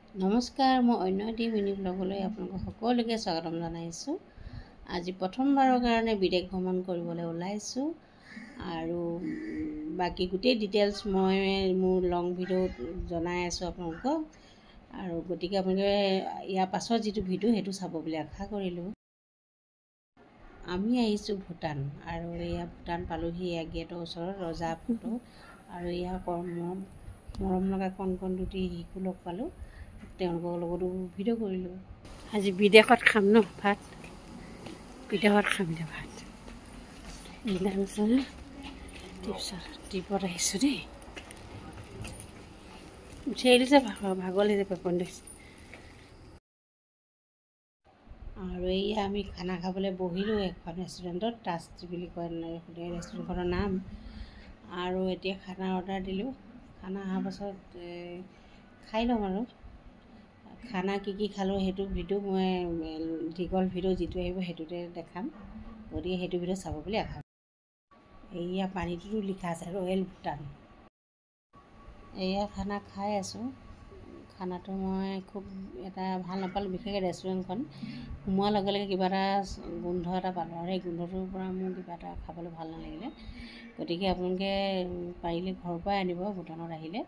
নমস্কাৰ, মই অন্য এটি মিনি ব্লগলৈ আপোনালোক সকলোকে স্বাগতম জনাইছোঁ। আজি প্ৰথমবাৰৰ কাৰণে বিদেশ ভ্ৰমণ কৰিবলৈ ওলাইছোঁ আৰু বাকী গোটেই ডিটেইলছ মই মোৰ লং ভিডিঅ'ত জনাই আছোঁ আপোনালোকক। আৰু গতিকে আপোনালোকে ইয়াৰ পাছত যিটো ভিডিঅ' সেইটো চাব বুলি আশা কৰিলোঁ। আমি আহিছোঁ ভূটান আৰু এয়া ভূটান পালোহি। এয়া গেটৰ ওচৰত ৰজা ফটো আৰু এয়া মৰম লগা কণ দুটি শিশু লগ পালোঁ। তেওঁলোকৰ লগতো ভিডিঅ' কৰিলোঁ। আজি বিদেশত খাম ন ভাত, বিদেশত খাম এতিয়া ভাত। ট্ৰিপত আহিছোঁ দেই। উঠি দিছে ভাগৰ লাগিছে, পেপন দিছে। আৰু এয়া আমি খানা খাবলৈ বহিলোঁ এখন ৰেষ্টুৰেণ্টত, টাষ্ট বুলি কয় ৰেষ্টুৰেণ্টখনৰ নাম। আৰু এতিয়া খানা অৰ্ডাৰ দিলোঁ। খানা অহাৰ পাছত খাই ল'ম আৰু। খানা কি খালোঁ সেইটো ভিডিঅ' মই দীঘল ভিডিঅ' যিটো আহিব সেইটোতে দেখাম। গতিকে সেইটো ভিডিঅ' চাব বুলি আশা কৰোঁ। এয়া পানীটোতো লিখা আছে ৰয়েল ভূটান। এয়া খানা খাই আছোঁ। খানাটো মই খুব এটা ভাল নাপালোঁ, বিশেষকৈ ৰেষ্টুৰেণ্টখন সোমোৱাৰ লগে লগে কিবা এটা গোন্ধ এটা পালোঁ আৰু সেই গোন্ধটোৰ পৰা মোৰ কিবা এটা খাবলৈ ভাল নালাগিলে। গতিকে আপোনালোকে পাৰিলে ঘৰৰ পৰাই আনিব ভূটানত আহিলে।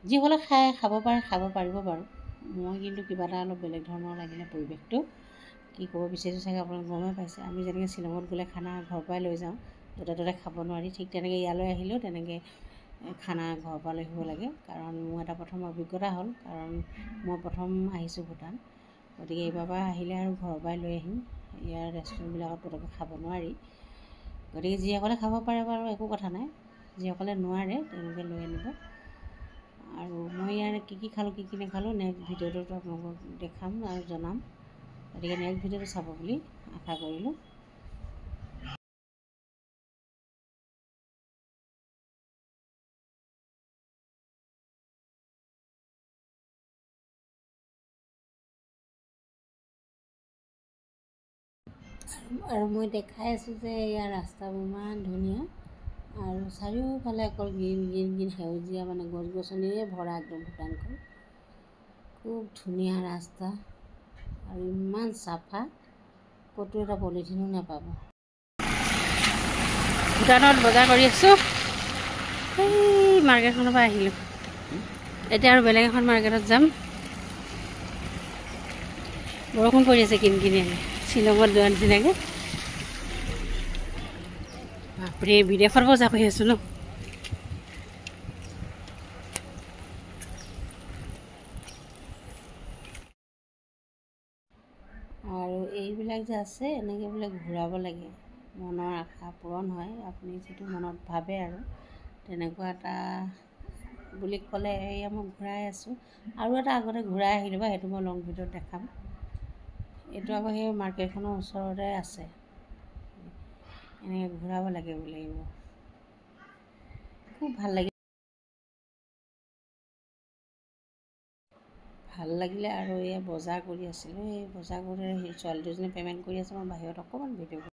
যিসকলে খাব পাৰে খাব পাৰিব বাৰু। মই কিন্তু কিবা এটা অলপ বেলেগ ধৰণৰ লাগিলে পৰিৱেশটো। কি ক'ব বিচাৰিছোঁ চাগে আপোনালোকে গমেই পাইছে। আমি যেনেকৈ শ্বিলঙত গ'লে খানা ঘৰৰ পৰাই লৈ যাওঁ, য'তে ত'তে খাব নোৱাৰি, ঠিক তেনেকৈ ইয়ালৈ আহিলেও তেনেকৈ খানা ঘৰৰ পৰা লৈ আহিব লাগে। কাৰণ মোৰ এটা প্ৰথম অভিজ্ঞতা হ'ল, কাৰণ মই প্ৰথম আহিছোঁ ভূটান। গতিকে এইবাৰ পৰা আহিলে আৰু ঘৰৰ পৰাই লৈ আহিম। ইয়াৰ ৰেষ্টুৰেণ্টবিলাকত পটককৈ খাব নোৱাৰি। গতিকে যিসকলে খাব পাৰে বাৰু একো কথা নাই, যিসকলে নোৱাৰে তেওঁলোকে লৈ আনিব। আৰু মই ইয়াৰ কি খালোঁ কি নাখালোঁ নেক্সট ভিডিঅ'টোত আপোনালোকক দেখাম আৰু জনাম। গতিকে নেক্সট ভিডিঅ'টো চাব বুলি আশা কৰিলোঁ। আৰু মই দেখাই আছোঁ যে ইয়াৰ ৰাস্তাবোৰ ইমান ধুনীয়া আৰু চাৰিওফালে অকল গ্ৰীণ সেউজীয়া, মানে গছ গছনিৰে ভৰা একদম ভূটানখন। খুব ধুনীয়া ৰাস্তা আৰু ইমান চাফা, ক'তো এটা পলিথিনো নাপাব। ভূটানত বজাৰ কৰি আছোঁ। এই মাৰ্কেটখনৰ পৰা আহিলোঁ। এতিয়া আৰু বেলেগ এখন মাৰ্কেটত যাম। বৰষুণ পৰি আছে কিনকিনীয়াকৈ, শ্বিলঙত যোৱা নিচিনাকৈ। বাপৰে, বিদেশত বজাৰ কৰি আছোঁ ন। আৰু এইবিলাক যে আছে এনেকৈ বোলে ঘূৰাব লাগে, মনৰ আশা পূৰণ হয়। আপুনি যিটো মনত ভাবে আৰু তেনেকুৱা এটা বুলি ক'লে এয়া মই ঘূৰাই আছোঁ। আৰু এটা আগতে ঘূৰাই আহিলোঁ বা সেইটো মই লং ভিডিঅ'ত দেখাম। এইটো আকৌ সেই মাৰ্কেটখনৰ ওচৰতে আছে। এনেকৈ ঘূৰাব লাগে বোলে এইবোৰ। খুব ভাল লাগিলে আৰু এয়া বজাৰ কৰি আছিলোঁ। এই বজাৰ কৰোঁতে ছোৱালী দুজনীয়ে পে'মেণ্ট কৰি আছে, মই বাহিৰত অকণমান ভিডিঅ'